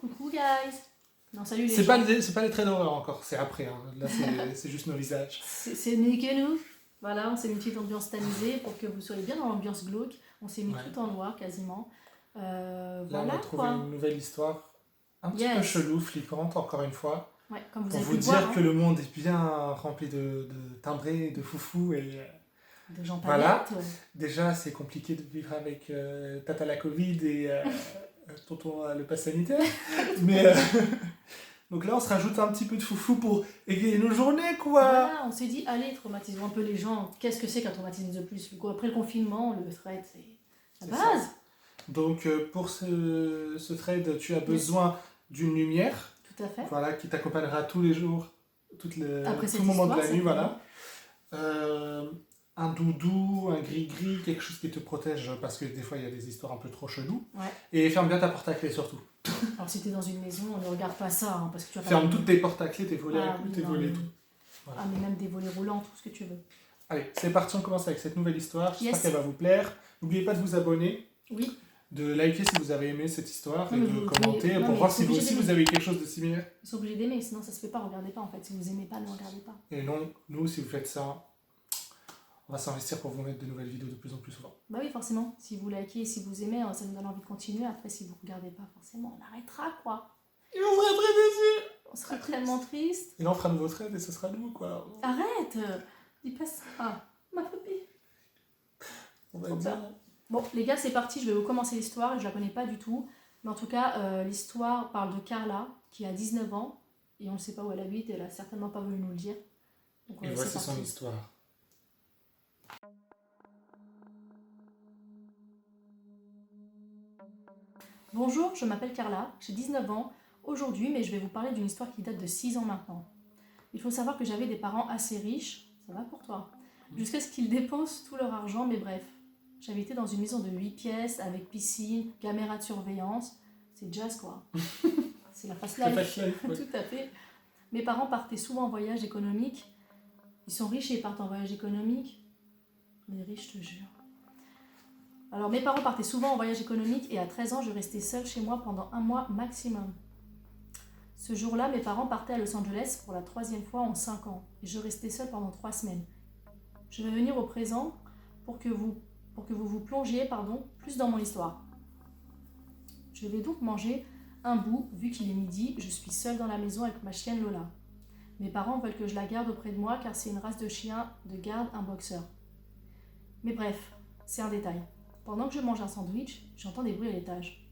coucou guys. Non, salut les C'est gens. pas les traits d'horreur encore, c'est après. Hein. Là, c'est juste nos visages. C'est mieux que nous. Voilà, on s'est mis une petite ambiance tamisée pour que vous soyez bien dans l'ambiance glauque. On s'est mis tout en noir quasiment. Là, voilà, on a trouvé une nouvelle histoire un petit peu chelou, flippante, encore une fois. Ouais, comme vous pour avez vous pu dire voir, que le monde est bien rempli de timbrés, de foufous et... de gens voilà. paillettes. Déjà, c'est compliqué de vivre avec Tata la Covid et tonton le pass sanitaire. Mais donc là, on se rajoute un petit peu de foufou pour égayer nos journées, quoi. Voilà, on s'est dit, allez, traumatisons un peu les gens. Qu'est-ce que c'est qu'un traumatisme de plus? Après le confinement, le thread, c'est la base. Ça. Donc, pour ce thread, tu as besoin d'une lumière. Tout à fait. Voilà, qui t'accompagnera tous les jours, tout le moment de la nuit, voilà. Un doudou, un gris-gris, quelque chose qui te protège, parce que des fois il y a des histoires un peu trop cheloues. Ouais. Et ferme bien ta porte à clé surtout. Alors si t'es dans une maison, ne regarde pas ça, hein, parce que tu vas ferme toutes tes portes à clé, tes volets, tout. Voilà. Ah, mais même des volets roulants, tout ce que tu veux. Allez, c'est parti, on commence avec cette nouvelle histoire. J'espère qu'elle va vous plaire. N'oubliez pas de vous abonner. Oui. De liker si vous avez aimé cette histoire et de commenter pour voir si vous aussi vous avez quelque chose de similaire. Ils sont obligés d'aimer, sinon ça se fait pas, regardez pas en fait. Si vous aimez pas, ne regardez pas. Et non, nous, si vous faites ça, on va s'investir pour vous mettre de nouvelles vidéos de plus en plus souvent. Bah oui, forcément. Si vous likez, si vous aimez, ça nous donne envie de continuer. Après, si vous regardez pas, forcément, on arrêtera quoi. Et on sera très déçus. On sera tellement triste. Et là, on fera de nouveaux threads et ce sera nous, quoi. Arrête. Dis pas ça. Ah, ma copine. On va dire... Bon, les gars, c'est parti. Je vais vous commencer l'histoire. Je la connais pas du tout. Mais en tout cas, l'histoire parle de Carla, qui a 19 ans. Et on ne sait pas où elle habite. Elle a certainement pas voulu nous le dire. Donc, et voici son histoire. Bonjour, je m'appelle Carla. J'ai 19 ans aujourd'hui, mais je vais vous parler d'une histoire qui date de 6 ans maintenant. Il faut savoir que j'avais des parents assez riches. Ça va pour toi. Jusqu'à ce qu'ils dépensent tout leur argent, mais bref. J'habitais dans une maison de 8 pièces avec piscine, caméra de surveillance. C'est jazz quoi. C'est la fast life. Ouais. Tout à fait. Mes parents partaient souvent en voyage économique. Ils sont riches et ils partent en voyage économique. Les riches, je te jure. Alors mes parents partaient souvent en voyage économique et à 13 ans, je restais seule chez moi pendant 1 mois maximum. Ce jour-là, mes parents partaient à Los Angeles pour la 3e fois en 5 ans. Et je restais seule pendant 3 semaines. Je vais venir au présent pour que vous vous plongiez plus dans mon histoire. Je vais donc manger un bout, vu qu'il est midi, je suis seule dans la maison avec ma chienne Lola. Mes parents veulent que je la garde auprès de moi car c'est une race de chien de garde, un boxeur. Mais bref, c'est un détail. Pendant que je mange un sandwich, j'entends des bruits à l'étage.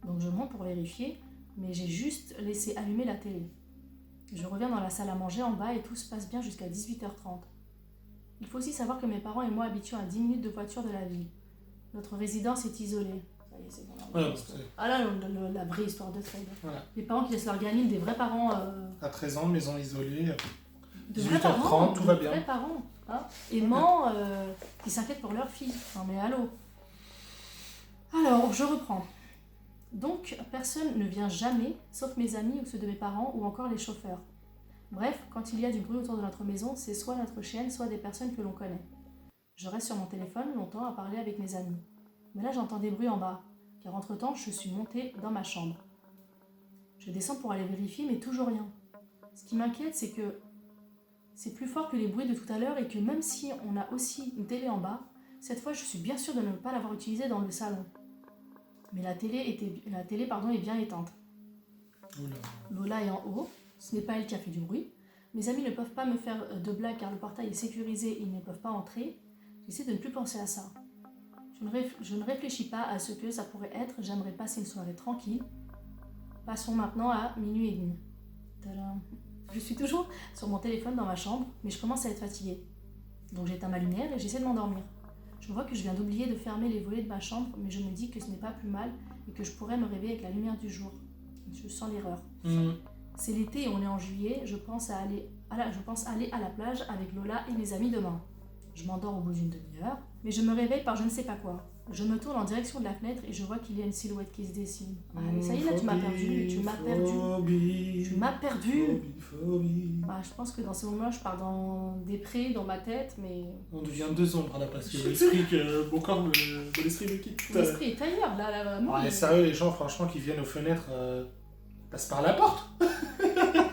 Donc je monte pour vérifier, mais j'ai juste laissé allumer la télé. Je reviens dans la salle à manger en bas et tout se passe bien jusqu'à 18h30. Il faut aussi savoir que mes parents et moi habituons à 10 minutes de voiture de la ville. Notre résidence est isolée. Ça y est, c'est bon. Ah là, la vraie histoire de trade. Voilà. Les parents qui laissent leur gamine, des vrais parents... À 13 ans, maison isolée, de 18h30, tout va bien. Vrais parents, hein, aimants, qui s'inquiètent pour leur fille. Non mais allô. Alors, je reprends. Donc, personne ne vient jamais, sauf mes amis ou ceux de mes parents ou encore les chauffeurs. Bref, quand il y a du bruit autour de notre maison, c'est soit notre chienne, soit des personnes que l'on connaît. Je reste sur mon téléphone longtemps à parler avec mes amis. Mais là, j'entends des bruits en bas, car entre-temps, je suis montée dans ma chambre. Je descends pour aller vérifier, mais toujours rien. Ce qui m'inquiète, c'est que c'est plus fort que les bruits de tout à l'heure et que même si on a aussi une télé en bas, cette fois, je suis bien sûre de ne pas l'avoir utilisée dans le salon. Mais la télé est bien éteinte. Lola est en haut. Ce n'est pas elle qui a fait du bruit. Mes amis ne peuvent pas me faire de blagues car le portail est sécurisé et ils ne peuvent pas entrer. J'essaie de ne plus penser à ça. Je ne réfléchis pas à ce que ça pourrait être. J'aimerais passer une soirée tranquille. Passons maintenant à 00h30. Tadam. Je suis toujours sur mon téléphone dans ma chambre, mais je commence à être fatiguée. Donc j'éteins ma lumière et j'essaie de m'endormir. Je vois que je viens d'oublier de fermer les volets de ma chambre, mais je me dis que ce n'est pas plus mal et que je pourrais me réveiller avec la lumière du jour. Je sens l'erreur. C'est l'été et on est en juillet, je pense aller à la plage avec Lola et mes amis demain. Je m'endors au bout d'une demi-heure, mais je me réveille par je ne sais pas quoi. Je me tourne en direction de la fenêtre et je vois qu'il y a une silhouette qui se dessine. Allez, ça y est, là, tu m'as perdu. Phobie. Ah, je pense que dans ce moment, je pars dans des prés dans ma tête, mais... On devient 2 ombres là, parce que l'esprit, mon corps, l'esprit me quitte. L'esprit est ailleurs, là, vraiment. Ouais, sérieux, les gens, franchement, qui viennent aux fenêtres... Passe par la porte.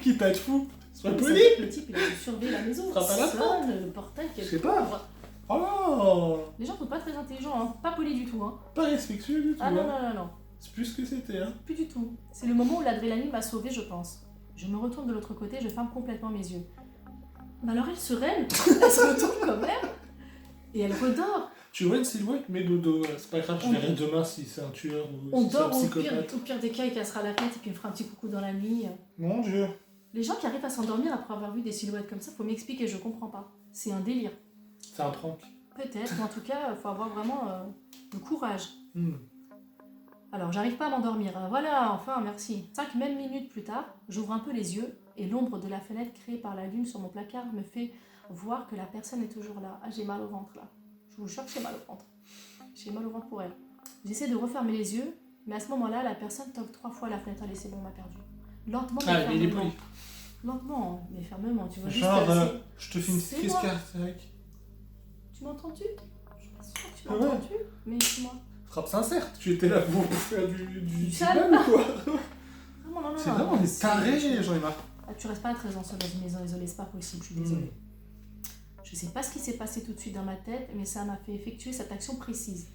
Qui t'a de fou. Sois poli. Le type, il a dû surveiller la maison. Frappe à la porte. Sonne, le portail, Je sais pas. Oh non. Les gens sont pas très intelligents, hein. Pas polis du tout. Hein. Pas respectueux du tout. Ah non, hein. non, non, non. C'est plus ce que c'était. Hein. Plus du tout. C'est le moment où l'adrénaline m'a sauvée, je pense. Je me retourne de l'autre côté, je ferme complètement mes yeux. Mais alors elle sereine, elle se retourne quand même. Et elle redort. Tu vois une silhouette, mais dodo. C'est pas grave, je On- verrai demain si c'est un tueur ou On si c'est un dort psychopathe. au pire des cas, il cassera la fenêtre et puis il me fera un petit coucou dans la nuit. Mon Dieu. Les gens qui arrivent à s'endormir après avoir vu des silhouettes comme ça, faut m'expliquer, je comprends pas. C'est un délire. C'est un prank. Peut-être, mais en tout cas, faut avoir vraiment le courage. Hmm. Alors, j'arrive pas à m'endormir. Voilà, enfin, merci. 5 mêmes minutes plus tard, j'ouvre un peu les yeux et l'ombre de la fenêtre créée par la lune sur mon placard me fait voir que la personne est toujours là. Ah, j'ai mal au ventre là. Je vous jure que j'ai mal au ventre. J'ai mal au ventre pour elle. J'essaie de refermer les yeux, mais à ce moment-là, la personne toque 3 fois à la fenêtre. Allez, c'est bon, on m'a perdu. Lentement, mais Ah, il est fermement. poli. Lentement, mais fermement. Tu vois Genre, juste. je te fais une c'est petite moi. carte avec. Tu m'as entendu? Je suis pas sûre que tu m'as Ah ouais. entendu, mais dis-moi. Frappe sincère. Tu étais là pour faire du sale. mal ou quoi? Non, non, non, C'est non, vraiment des c'est- tarés, j'en ai marre. Ah, tu restes pas 13 ans seul dans une maison isolée, c'est pas possible, je suis désolée. Je sais pas ce qui s'est passé tout de suite dans ma tête, mais ça m'a fait effectuer cette action précise.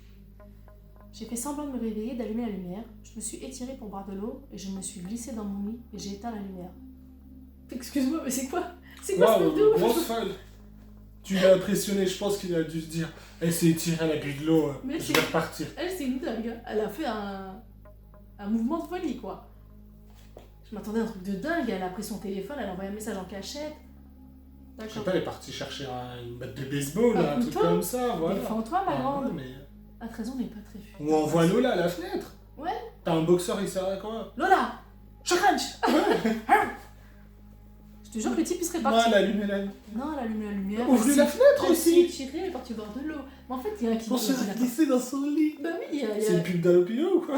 J'ai fait semblant de me réveiller, d'allumer la lumière. Je me suis étirée pour boire de l'eau et je me suis glissée dans mon lit et j'ai éteint la lumière. Excuse-moi, mais c'est quoi? C'est quoi ce truc de ouf? Grosse folle. Tu l'as impressionné, je pense qu'il a dû se dire elle s'est tirée, elle a bu de l'eau, Mais je c'est- vais repartir. Elle, c'est une dingue. Hein. Elle a fait un mouvement de folie, quoi. Je m'attendais à un truc de dingue. Elle a pris son téléphone, elle a envoyé un message en cachette. Je sais D'accord. pas, elle est partie chercher une batte de baseball, Un un truc couteau. comme ça, voilà. Défends-toi, ma Ah, grande. ouais, mais... À 13 ans, on n'est pas très fut. Ou envoie Lola à la fenêtre. Ouais. T'as un boxeur, il sert à quoi? Lola! Crunch! Je te jure que le type il serait Non, parti. elle a allumé la... Non, elle a allumé la lumière. Ouvre-lui la fenêtre Elle s'est aussi. étirée, elle est partie boire de l'eau. Mais en fait, il y a un qui Pour se il y a- glisser dans son lit. Bah oui, C'est une pub d'Alopino ou quoi?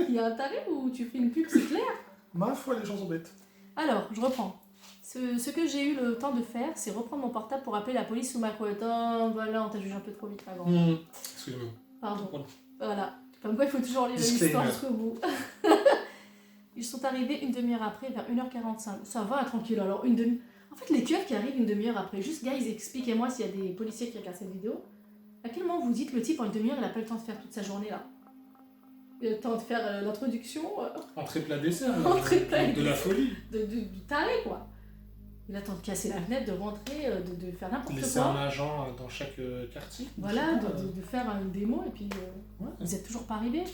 il y a un taré où tu fais une pub, c'est clair. Ma foi, les gens sont bêtes. Alors, je reprends. Ce que j'ai eu le temps de faire, c'est reprendre mon portable pour appeler la police sous ma couette. Oh, voilà, on t'a jugé un peu trop vite avant. Excusez-moi. Pardon. Voilà. Comme quoi, il faut toujours lire l'histoire jusqu'au bout. Ils sont arrivés une demi-heure après, vers 1h45. Ça va, tranquille. Alors, une demi... En fait, les keufs qui arrivent une demi-heure après, juste, guys, expliquez-moi s'il y a des policiers qui regardent cette vidéo. À quel moment vous dites le type en une demi-heure, il n'a pas le temps de faire toute sa journée là? Il a le temps de faire l'introduction, Entrée plat dessert. Entrée plat de la folie. du taré, quoi. Il a le temps de casser la fenêtre, de rentrer, de faire n'importe Laisser quoi. un agent dans chaque quartier. Voilà, Je sais pas, de faire une démo et puis ouais. vous êtes toujours pas arrivés.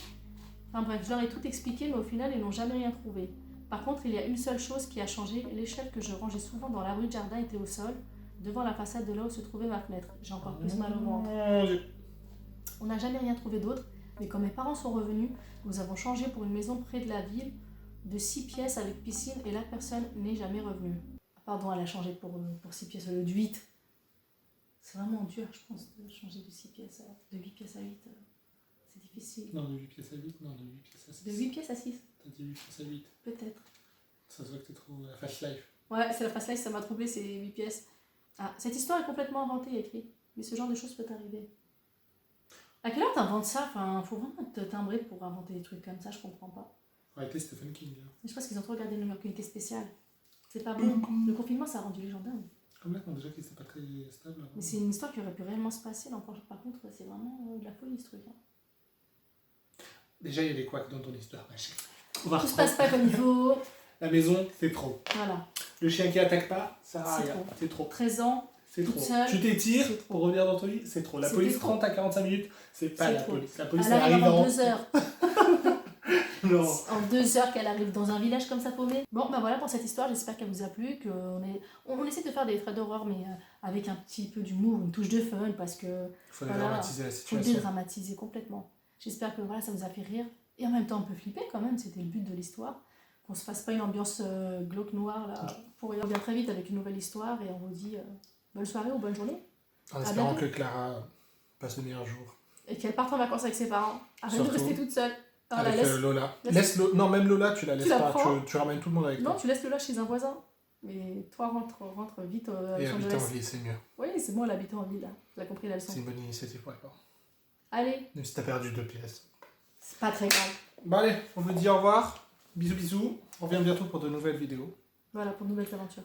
Enfin bref, je leur ai tout expliqué, mais au final, ils n'ont jamais rien trouvé. Par contre, il y a une seule chose qui a changé. L'échelle que je rangeais souvent dans la rue de jardin était au sol, devant la façade de là où se trouvait ma fenêtre. J'ai encore plus mal au ventre. Mon Dieu. On n'a jamais rien trouvé d'autre, mais quand mes parents sont revenus, nous avons changé pour une maison près de la ville, de 6 pièces avec piscine, et la personne n'est jamais revenue. Pardon, elle a changé pour 6 pièces au lieu de 8. C'est vraiment dur, je pense, de changer de 6 pièces de 8 pièces à 8. C'est difficile. Non, de 8 pièces à 8, non, de 8 pièces à 6. De 8 pièces à 6, T'as dit 8 pièces à 8. peut-être. Ça se voit que t'es trop fast life. Ouais, c'est la fast life, ça m'a troublé, c'est 8 pièces. Ah, cette histoire est complètement inventée, écrit. Mais ce genre de choses peut arriver. À quelle heure t'inventes ça? Enfin, faut vraiment te timbrer pour inventer des trucs comme ça, je comprends pas. Arrêtez Stephen King. Hein. Je pense qu'ils ont trop regardé New York Unité spéciale. C'est pas bon. Le confinement, ça a rendu les gens dingues. Complètement, déjà qu'il n'était pas très stable. Avant. Mais c'est une histoire qui aurait pu réellement se passer. Là, par contre, c'est vraiment de la folie, ce truc. Hein. Déjà, il y a des couacs dans ton histoire, ma chérie. On va Tout se reprendre. passe pas comme il faut. La maison, c'est trop. Voilà. Le chien qui attaque pas, ça sert à C'est rien. trop. C'est trop. 13 ans, C'est toute trop. seule, Tu t'étires c'est trop. pour revenir dans ton lit, c'est trop. La C'était police trop. 30 à 45 minutes, c'est pas C'est la trop. police. La police, elle elle arrive arrive en en... 2 heures. Non. En 2 heures qu'elle arrive dans un village comme ça paumé. Bon, bah voilà pour cette histoire. J'espère qu'elle vous a plu. On essaie de faire des traits d'horreur, mais avec un petit peu d'humour, une touche de fun, parce que Il faut Voilà. dramatiser la faut situation. dédramatiser complètement. J'espère que voilà, ça vous a fait rire. Et en même temps, un peu flipper quand même. C'était le but de l'histoire. Qu'on se fasse pas une ambiance glauque noire là. Pour rien. On revient très vite avec une nouvelle histoire et on vous dit bonne soirée ou bonne journée. En espérant bientôt. que Clara passe le meilleur jour. Et qu'elle parte en vacances avec ses parents. Arrête de Surtout. rester toute seule. Ah, Avec la laisse. Lola. laisse- Non, même Lola, tu la laisses la pas. prends. Tu ramènes tout le monde avec Non, toi. tu laisses le là chez un voisin. Mais toi, rentre vite à Et Los habiter en Angeles. ville, c'est mieux. Oui, c'est bon, elle habite en ville. Là. Tu as compris la leçon. C'est une bonne initiative pour elle. Allez, Même si t'as perdu 2 pièces. c'est pas très grave. Bon allez, on vous dit au revoir. Bisous bisous. On revient bientôt pour de nouvelles vidéos. Voilà, pour de nouvelles aventures.